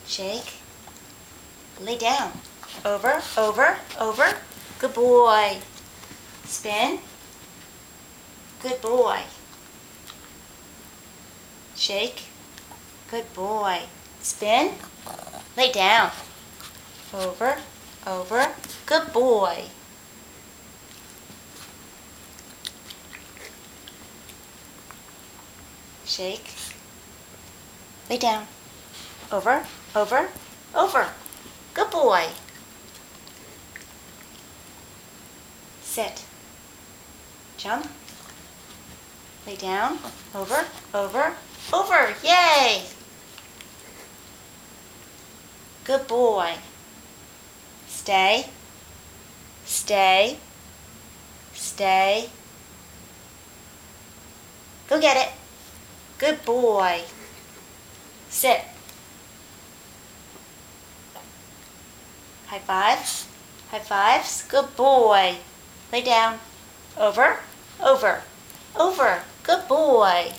Shake. Lay down. Over, over, over. Good boy. Spin. Good boy. Shake. Good boy. Spin. Lay down. Over, over. Good boy. Shake. Lay down. Over, over, over. Good boy. Sit. Jump. Lay down. Over, over, over. Yay! Good boy. Stay. Stay. Stay. Go get it. Good boy. Sit. High fives. High fives. Good boy. Lay down. Over. Over. Over. Good boy.